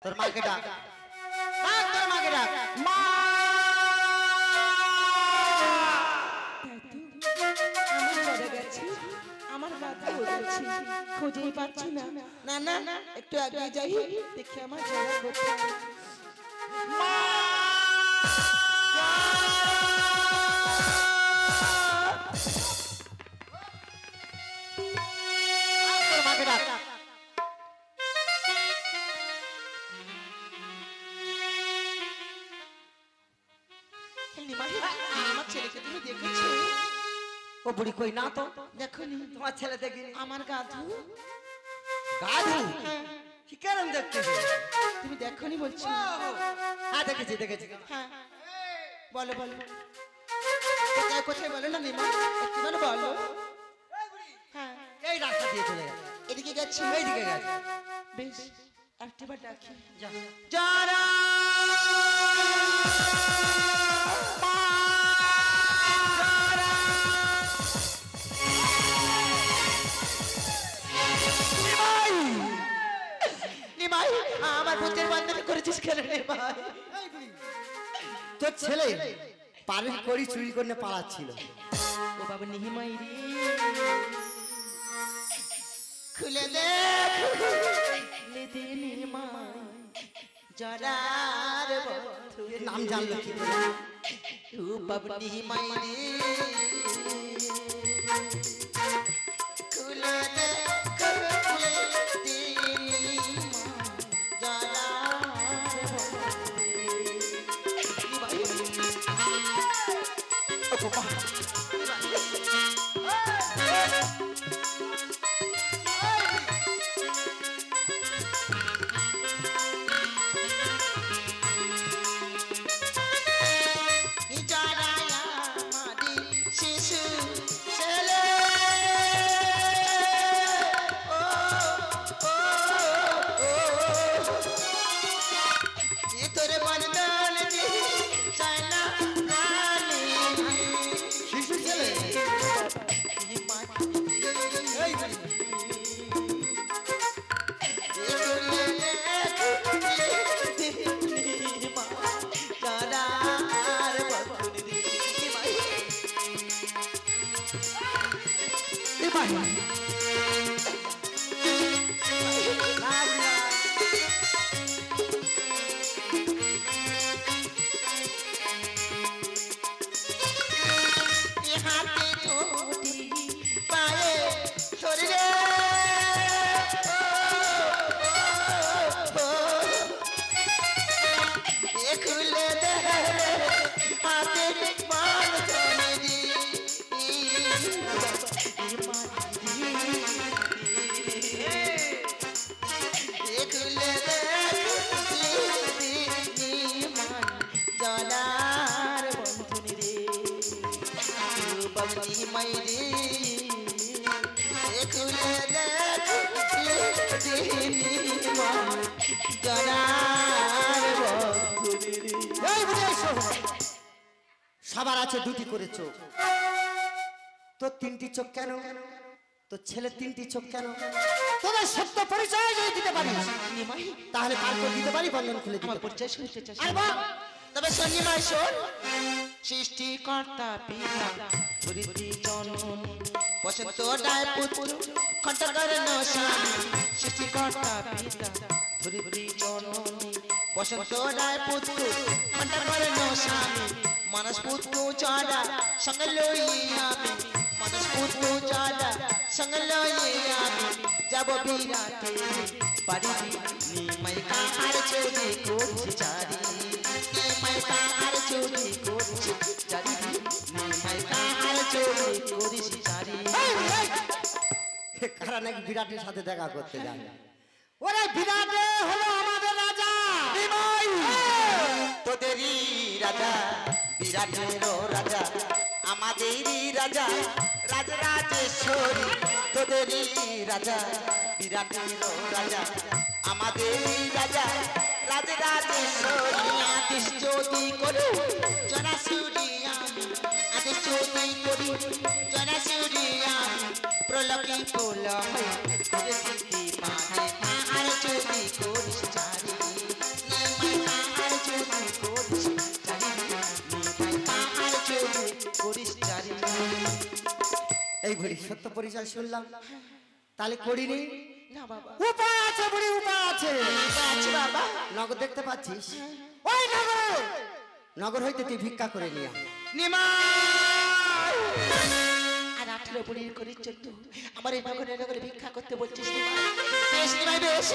তোর মাকে ডাক, ডাক তোর মাকে ডাক। মা আমার মরে গেছে, আমার বাধা হয়েছে, খুঁজেই পাচ্ছি না। না না একটু আগে যাই, দেখি আমার জড়া কোথায়। তোর মাকে ডাক। আমার ছেলেকে তুমি দেখেছো? ও বুড়ি কই না তো, দেখোনি? তোমার ছেলে দেখিনি। আমার গাধু। গাধু? হ্যাঁ। কি কারণ দেখতেছি? তুমি দেখোনি বলছো? হ্যাঁ দেখেছি দেখেছি। হ্যাঁ বলো বলো, কোথায় কোথায় বলো না নিমা, একটু বলো বলো। হ্যাঁ এই রাস্তা দিয়ে চলে গেছে, এদিকে গেছি, এইদিকে গেছে। বেশ একটিবার ডাকি। যা। যারা নিমাই, আমার পুত্রের বান্ধবী করেছিস কেন নিমাই? তোর ছেলে পারের কড়ি চুরি করে পালাচ্ছিল। ও বাবা নিমাই রে, খুলে দে খুলে দে নিমাই, জড়ার বন্ধু এর নাম জানলো কি করে? ও বাবা নিমাই রে, খুলে দে খুলে দে নিমাই, জড়ার বন্ধু নিমাই। ও বাবা, শিশু ছেলে। সবার আছে দুটি করে চোখ, তোর তিনটি চোখ কেন? তোর ছেলের তিনটি চোখ কেন? তোদের সত্য পরিচয় যদি দিতে পারিস তাহলে কাল করে দিতে পারি, বন্ধন খুলে দিতে পারি। আর বল। তবে শনিমাই শোন, সৃষ্টিকর্তা পিতা ধরিত্রী জননী বসন্ত রায় পুত্র খণ্ডাকার স্বামী, সৃষ্টিকর্তা পিতা ধরিত্রী জননী বসন্ত রায় পুত্র খণ্ডাকার স্বামী, মানস পুত্র চাঁদা সঙ্গে লই আমি, মানস পুত্র চাঁদা সঙ্গে লই আমি, যাব বিরাটে বাড়ি নিমাই কাহার চোরে করছি চারি, নিমাই কাহার চোরে করছি চারি, নিমাই কাহার চোরে করছি চারি। কারা নাকি বিরাটের সাথে দেখা করতে যায়? ওরে বিরাটে হলো আমাদের রাজা নিমাই, তোদেরই রাজা, বিরাটেরও রাজা, আমাদেরই রাজা, রাজরাজেশ্বরী, তোদেরই রাজা, বিরাটেরও রাজা, আমাদেরই রাজা, রাজরাজেশ্বরী। আদেশ যদি করি জনাসুরি আমি, আদেশ যদি করি জনাসুরি আমি, প্রলকি প্রলয় করে সিদ্ধি মানে আর যদি করিস চারি, পরিচয় শুনলাম, তাহলে করিনি। না বাবা, উপায় আছে বুড়ি, উপায় আছে। আছে বাবা। নগর দেখতে পাচ্ছিস? ওই নগর, নগর হইতে তুই ভিক্ষা করে নিয়ে আয়। নিমাই আর 18 বুড়ির করিস তো আমার এই নগরে নগরে ভিক্ষা করতে বলছিস নিমাই? বেশ নিমাই বেশ,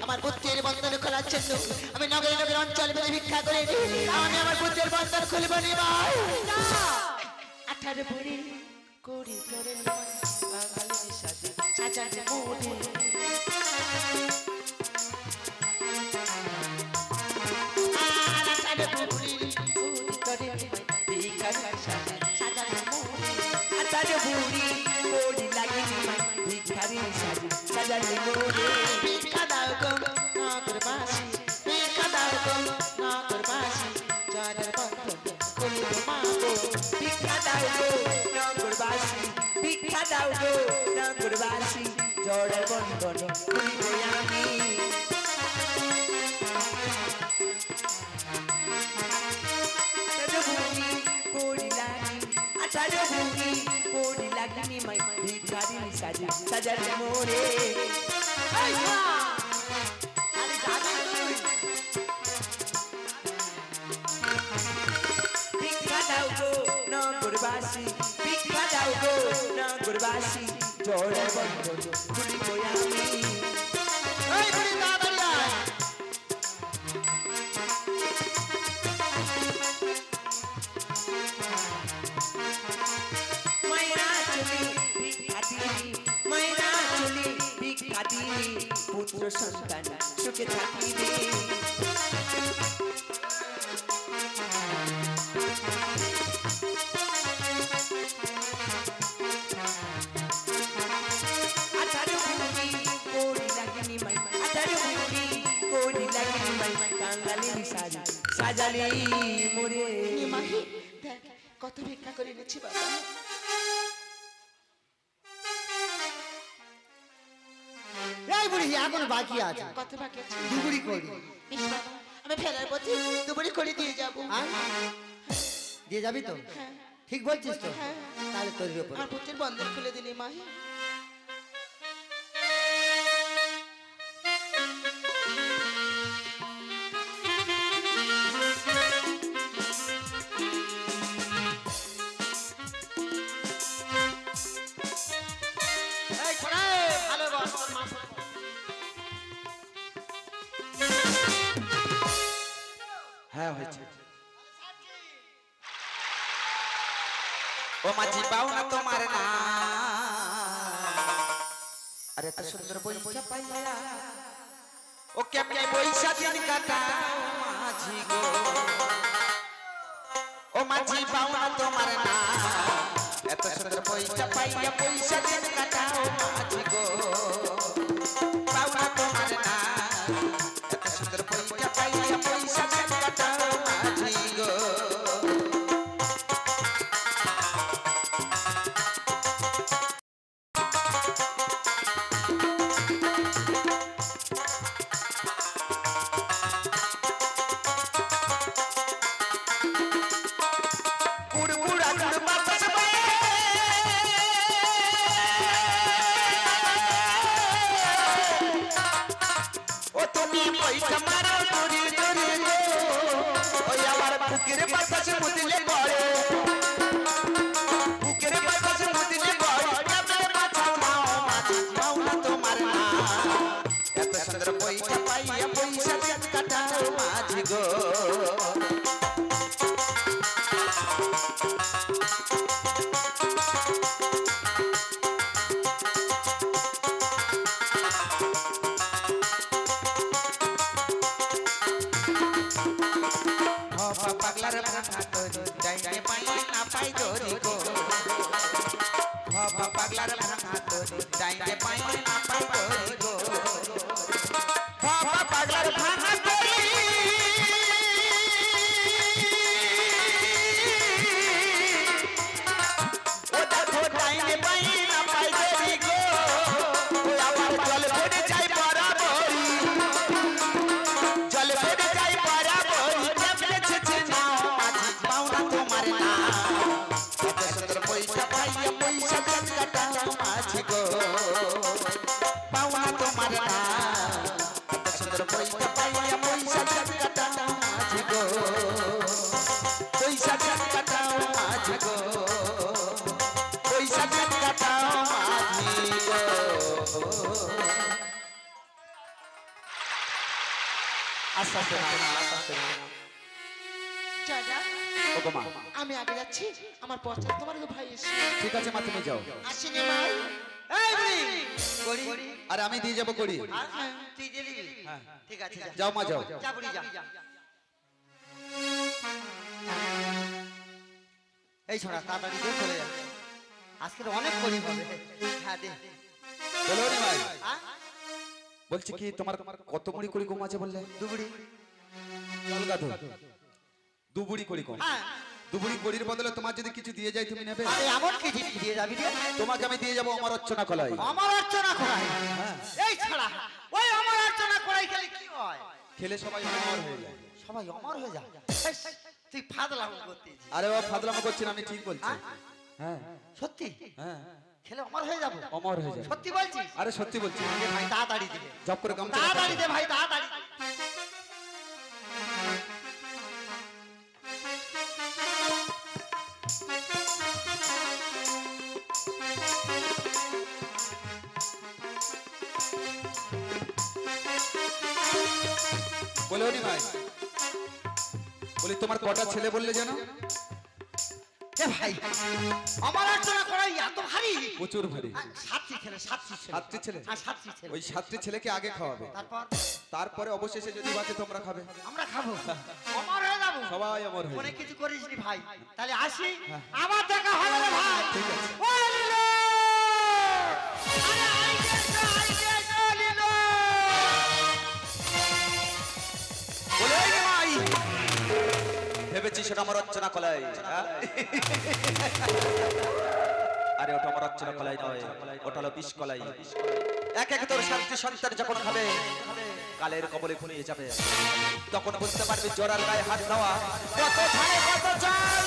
আমার পুত্রের বন্ধন খোলার জন্য আমি নগরে নগরে অঞ্চল বেড়ে ভিক্ষা করে নি। আমি আমার পুত্রের বন্ধন খুলব নিমাই। 18 বুড়ি করি করে নিমাই বাঙালি সাজে সাজাতে মোড়ে। ভিক্ষা দাও গো নগরবাসী, ভিক্ষা দাও গো নগরবাসী, জড়ের বন্ধন খুলিব মা গো। ভিক্ষা দাও গো নগরবাসী, ভিক্ষা দাও গো নগরবাসী, জড়ের বন্ধন খুলিব আমি। বুড়ি কোড়ি লাগি, 18 বুড়ি কোড়ি লাগি মাই ভিখারি সাজে সাজাতে মোরে। ভিক্ষা দাও গো নগরবাসী, ভিক্ষা দাও গো নগরবাসী, জড়ের বন্ধন খুলিব আমি। এই বুড়ি তাড়াতাড়ি আয়। মাইনা চলি ভিক্ষা দিবি, মাইনা চলি ভিক্ষা দিবি, পুত্র সন্তান সুখে থাকিবি। সাজালি মোরে। নিমাই দেখ কত ভিক্ষা করে এনেছি বাবা। এই বুড়ি এখন বাকি আছে, কত বাকি আছে? দুগুড়ি করি। বেশ বাবা, আমি ফেরার পথে দুপুরি করে দিয়ে যাবো। আয়। দিয়ে যাবি তো? হ্যাঁ। ঠিক বলছিস তো? হ্যাঁ। তাহলে তোর উপর আমার পুত্রের বন্ধন খুলে দিলি মাই। হ্যাঁ হয়েছে। ও মাঝি পাও না তোমার না, আরে এত সুন্দর বইসা পাইলা, ও কেমনে বইসা দিন কাটা মাঝি গো। ও মাঝি পাও না তোমার না, এত সুন্দর বইসা পাইয়া বইসা দিন কাটা মাঝি গো। পাও না তোমার না, এত সুন্দর বইসা পাইয়া বইসা দিন কাটা মাঝি গো। বুকের বাতাসে মুদিলে গড়ে, বুকের বাতাসে মুদিলে গড়ে, কেমনে বাঁচাও না মাঝি পাও না তোমার না, এত সুন্দর পয়সা পাইয়া পয়সা দিন কাটাও মাঝি গো। পাগলার ভাঙা তরি ডাইনে পাই না পাই দরি গো, পাগলার ভাঙা তরি ডাইনে পাই না পাই দরি গো, পাগলার ভাঙা তরি ও দেখো ডাইনে পাই না পাই দরি গো, ও আবার জল ভরে যাই বরাবরি, জল ভরে যাই বরাবরি, পয়সা পাইয়া পয়সা কাটা আস্তে আস্তে নাও, আস্তে আস্তে নাও। দাদা ওগো মা, আমি আগে যাচ্ছি, আমার পশ্চাৎ তোমার তো ভাই এসে ঠিক আছে মা, তুমি যাও। আসেনি মা। এই বুড়ি, করি। আরে আমি দিয়ে যাবো করি। হ্যাঁ, তুই দিয়ে দিবি? ঠিক আছে, যা। যাও মা, যাও। যা বুড়ি, যা। এই ছোড়া, তাড়াতাড়ি দিয়ে চলে যা। আজকে তো অনেক করি হবে। হ্যাঁ, দে। বলো রে ভাই, হ্যাঁ? বলছি কি তোমার কত মুড়ি করি কম আছে বললে? দু বুড়ি। চল গাধো, দু বুড়ি করি কম। হ্যাঁ। দু বুড়ি করির বদলে তোমার যদি কিছু দিয়ে যায় তুমি নেবে? আরে এমন কি জিনিস দিয়ে যাবি রে? তোমাকে আমি দিয়ে যাবো আমার অর্চনা কলাই। আমার অর্চনা করাই? এই ছাড়া, ওই আমার অর্চনা করাই খেলে কি হয়? খেলে সবাই অমর হয়ে যায়। সবাই অমর হয়ে যায়। তুই ফাদলাম করতেছিস। আরে ও ফাদলামো করছি না, আমি ঠিক বলছি। হ্যাঁ সত্যি? হ্যাঁ, খেলে অমর হয়ে যাবো? অমর হয়ে যায়। সত্যি বলছিস? আরে সত্যি বলছি। দে ভাই, তাড়াতাড়ি দে। জব করে গামছা তাড়াতাড়ি দে ভাই, তাড়াতাড়ি। বলে নি ভাই, বলি তোমার কটা ছেলে বললে যেন? এ ভাই, আমার অর্চনা করাই এত ভারী? প্রচুর ভারী। সাতটি ছেলে, সাতটি ছেলে। সাতটি ছেলে? হ্যাঁ, সাতটি ছেলে। ওই সাতটি ছেলেকে আগে খাওয়াবে, তারপর তারপরে অবশেষে যদি বাঁচে তোমরা খাবে। আমরা খাবো, অমর হয়ে যাবো। সবাই অমর হয়ে অনেক যাবে। কিছু করিস নি ভাই, তাহলে আসি, আবার দেখা হবে রে ভাই। ঠিক আছে। ও লিলো! আরে আইগে তো, লিলো! বলে নি ভাই, ভেবেছি সেটা আমার অর্চনা কলাই। হ্যাঁ? আরে ওটা আমার অর্চনা কলাই নয়, ওটা হলো বিষ কলাই। এক এক তোর শান্তি সন্তান যখন খাবে, কালের কবলে ঘুমিয়ে যাবে, তখন বুঝতে পারবি জোরার গায়ে হাত দেওয়া কত ঝাড়ে কত চাল।